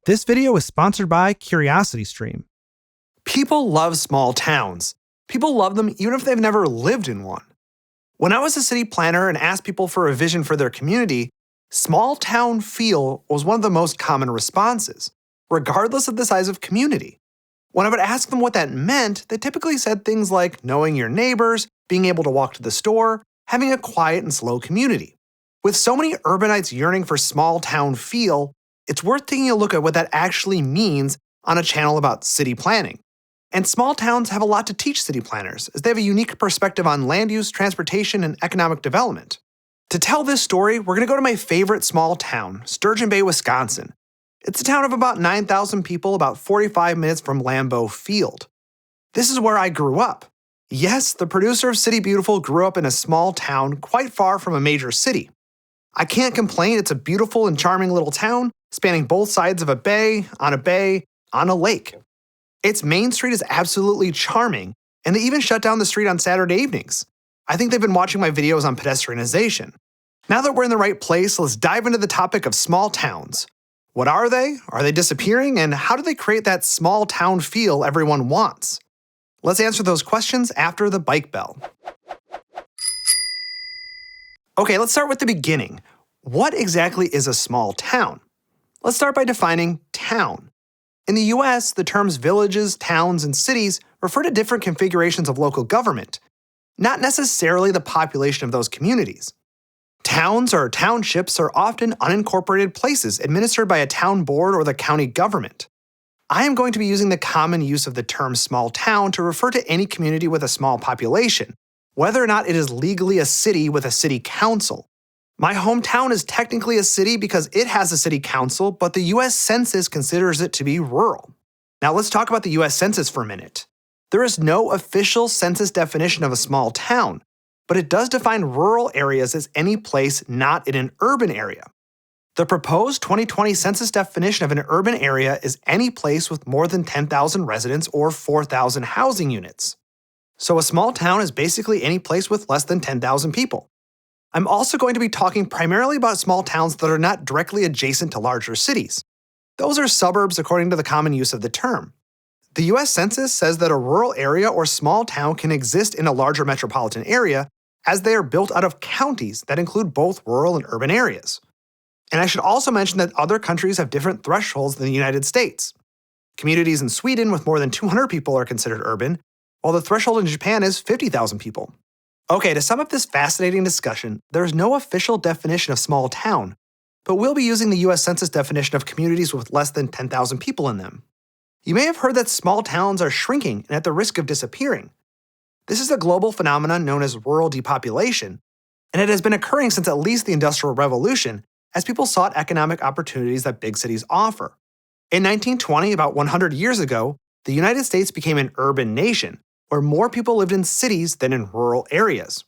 This video is sponsored by CuriosityStream. People love small towns. People love them even if they've never lived in one. When I was a city planner and asked people for a vision for their community, small town feel was one of the most common responses, regardless of the size of community. When I would ask them what that meant, they typically said things like knowing your neighbors, being able to walk to the store, having a quiet and slow community. With so many urbanites yearning for small town feel, it's worth taking a look at what that actually means on a channel about city planning. And small towns have a lot to teach city planners, as they have a unique perspective on land use, transportation, and economic development. To tell this story, we're going to go to my favorite small town, Sturgeon Bay, Wisconsin. It's a town of about 9,000 people, about 45 minutes from Lambeau Field. This is where I grew up. Yes, the producer of City Beautiful grew up in a small town quite far from a major city. I can't complain, it's a beautiful and charming little town, spanning both sides of a bay, on a lake. Its main street is absolutely charming, and they even shut down the street on Saturday evenings. I think they've been watching my videos on pedestrianization. Now that we're in the right place, let's dive into the topic of small towns. What are they? Are they disappearing? And how do they create that small town feel everyone wants? Let's answer those questions after the bike bell. Okay, let's start with the beginning. What exactly is a small town? Let's start by defining town. In the US, the terms villages, towns, and cities refer to different configurations of local government, not necessarily the population of those communities. Towns or townships are often unincorporated places administered by a town board or the county government. I am going to be using the common use of the term small town to refer to any community with a small population, whether or not it is legally a city with a city council. My hometown is technically a city because it has a city council, but the US Census considers it to be rural. Now let's talk about the US Census for a minute. There is no official census definition of a small town, but it does define rural areas as any place not in an urban area. The proposed 2020 census definition of an urban area is any place with more than 10,000 residents or 4,000 housing units. So a small town is basically any place with less than 10,000 people. I'm also going to be talking primarily about small towns that are not directly adjacent to larger cities. Those are suburbs according to the common use of the term. The US Census says that a rural area or small town can exist in a larger metropolitan area as they are built out of counties that include both rural and urban areas. And I should also mention that other countries have different thresholds than the United States. Communities in Sweden with more than 200 people are considered urban, while the threshold in Japan is 50,000 people. Okay, to sum up this fascinating discussion, there is no official definition of small town, but we'll be using the US Census definition of communities with less than 10,000 people in them. You may have heard that small towns are shrinking and at the risk of disappearing. This is a global phenomenon known as rural depopulation, and it has been occurring since at least the Industrial Revolution as people sought economic opportunities that big cities offer. In 1920, about 100 years ago, the United States became an urban nation, where more people lived in cities than in rural areas.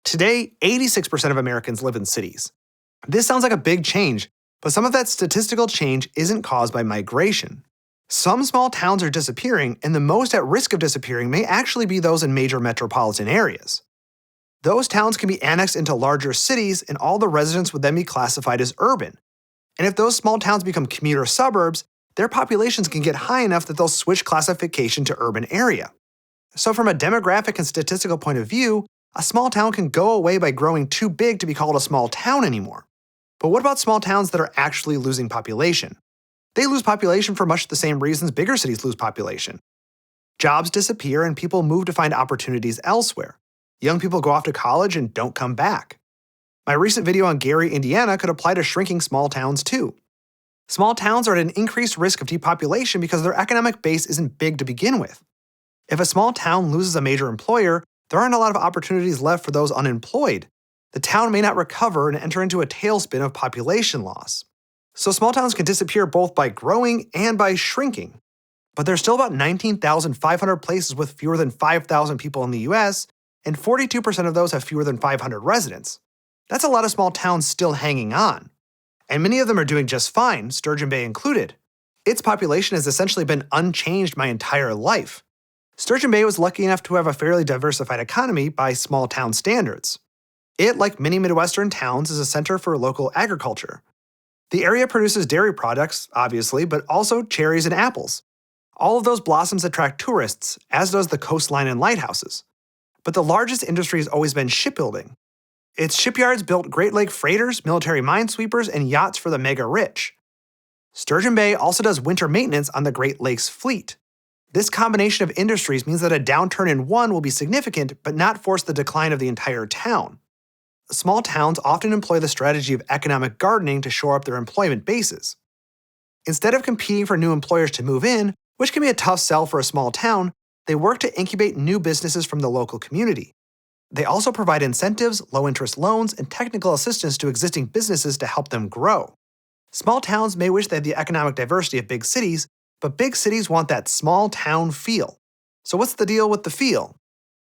Today, 86% of Americans live in cities. This sounds like a big change, but some of that statistical change isn't caused by migration. Some small towns are disappearing, and the most at risk of disappearing may actually be those in major metropolitan areas. Those towns can be annexed into larger cities, and all the residents would then be classified as urban. And if those small towns become commuter suburbs, their populations can get high enough that they'll switch classification to urban area. So from a demographic and statistical point of view, a small town can go away by growing too big to be called a small town anymore. But what about small towns that are actually losing population? They lose population for much the same reasons bigger cities lose population. Jobs disappear and people move to find opportunities elsewhere. Young people go off to college and don't come back. My recent video on Gary, Indiana could apply to shrinking small towns too. Small towns are at an increased risk of depopulation because their economic base isn't big to begin with. If a small town loses a major employer, there aren't a lot of opportunities left for those unemployed. The town may not recover and enter into a tailspin of population loss. So small towns can disappear both by growing and by shrinking. But there's still about 19,500 places with fewer than 5,000 people in the US, and 42% of those have fewer than 500 residents. That's a lot of small towns still hanging on. And many of them are doing just fine, Sturgeon Bay included. Its population has essentially been unchanged my entire life. Sturgeon Bay was lucky enough to have a fairly diversified economy by small town standards. It, like many Midwestern towns, is a center for local agriculture. The area produces dairy products, obviously, but also cherries and apples. All of those blossoms attract tourists, as does the coastline and lighthouses. But the largest industry has always been shipbuilding. Its shipyards built Great Lake freighters, military minesweepers, and yachts for the mega rich. Sturgeon Bay also does winter maintenance on the Great Lakes fleet. This combination of industries means that a downturn in one will be significant, but not force the decline of the entire town. Small towns often employ the strategy of economic gardening to shore up their employment bases. Instead of competing for new employers to move in, which can be a tough sell for a small town, they work to incubate new businesses from the local community. They also provide incentives, low-interest loans, and technical assistance to existing businesses to help them grow. Small towns may wish they had the economic diversity of big cities, but big cities want that small town feel. So what's the deal with the feel?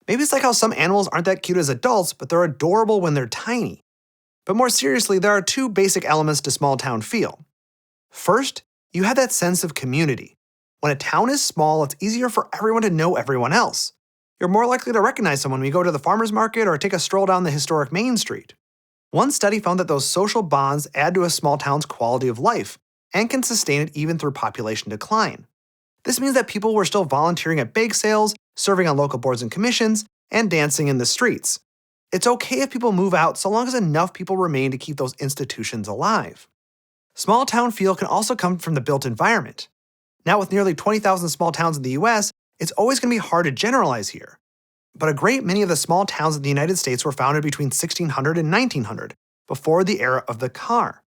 Maybe it's like how some animals aren't that cute as adults, but they're adorable when they're tiny. But more seriously, there are two basic elements to small town feel. First, you have that sense of community. When a town is small, it's easier for everyone to know everyone else. You're more likely to recognize someone when you go to the farmer's market or take a stroll down the historic Main Street. One study found that those social bonds add to a small town's quality of life and can sustain it even through population decline. This means that people were still volunteering at bake sales, serving on local boards and commissions, and dancing in the streets. It's okay if people move out so long as enough people remain to keep those institutions alive. Small town feel can also come from the built environment. Now, with nearly 20,000 small towns in the US, it's always going to be hard to generalize here. But a great many of the small towns in the United States were founded between 1600 and 1900, before the era of the car.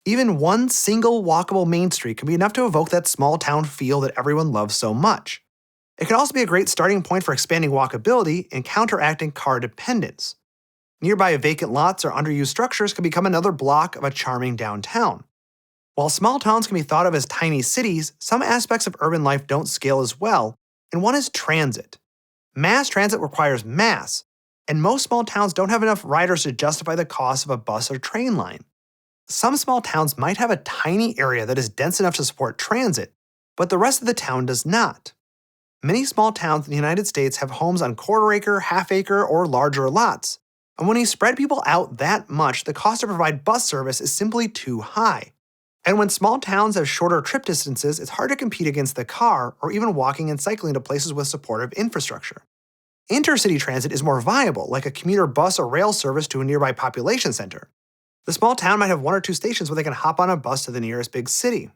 Even one single walkable main street can be enough to evoke that small town feel that everyone loves so much. It can also be a great starting point for expanding walkability and counteracting car dependence. Nearby vacant lots or underused structures can become another block of a charming downtown. While small towns can be thought of as tiny cities, some aspects of urban life don't scale as well, and one is transit. Mass transit requires mass, and most small towns don't have enough riders to justify the cost of a bus or train line. Some small towns might have a tiny area that is dense enough to support transit, but the rest of the town does not. Many small towns in the United States have homes on quarter-acre, half-acre, or larger lots, and when you spread people out that much, the cost to provide bus service is simply too high. And when small towns have shorter trip distances, it's hard to compete against the car or even walking and cycling to places with supportive infrastructure. Intercity transit is more viable, like a commuter bus or rail service to a nearby population center. The small town might have one or two stations where they can hop on a bus to the nearest big city.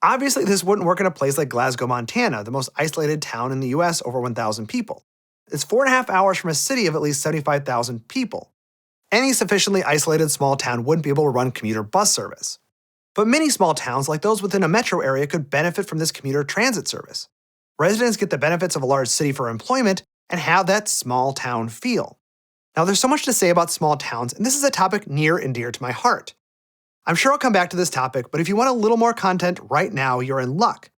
Obviously, this wouldn't work in a place like Glasgow, Montana, the most isolated town in the US, over 1,000 people. It's 4.5 hours from a city of at least 75,000 people. Any sufficiently isolated small town wouldn't be able to run commuter bus service. But many small towns, like those within a metro area, could benefit from this commuter transit service. Residents get the benefits of a large city for employment and have that small town feel. Now, there's so much to say about small towns, and this is a topic near and dear to my heart. I'm sure I'll come back to this topic, but if you want a little more content right now, you're in luck.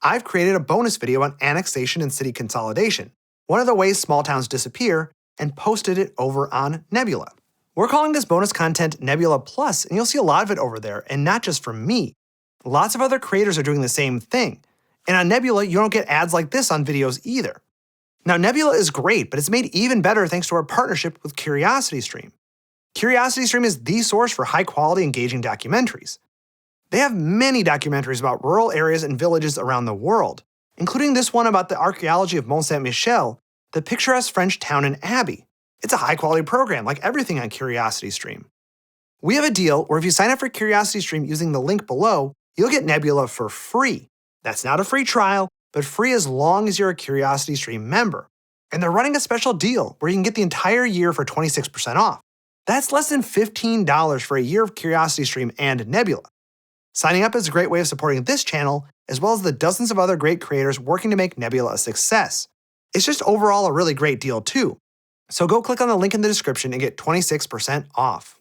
I've created a bonus video on annexation and city consolidation, one of the ways small towns disappear, and posted it over on Nebula. We're calling this bonus content Nebula Plus, and you'll see a lot of it over there, and not just from me. Lots of other creators are doing the same thing. And on Nebula, you don't get ads like this on videos either. Now, Nebula is great, but it's made even better thanks to our partnership with CuriosityStream. CuriosityStream is the source for high-quality, engaging documentaries. They have many documentaries about rural areas and villages around the world, including this one about the archaeology of Mont Saint-Michel, the picturesque French town and abbey. It's a high-quality program, like everything on CuriosityStream. We have a deal where if you sign up for CuriosityStream using the link below, you'll get Nebula for free. That's not a free trial, but free as long as you're a CuriosityStream member. And they're running a special deal where you can get the entire year for 26% off. That's less than $15 for a year of CuriosityStream and Nebula. Signing up is a great way of supporting this channel, as well as the dozens of other great creators working to make Nebula a success. It's just overall a really great deal too. So go click on the link in the description and get 26% off.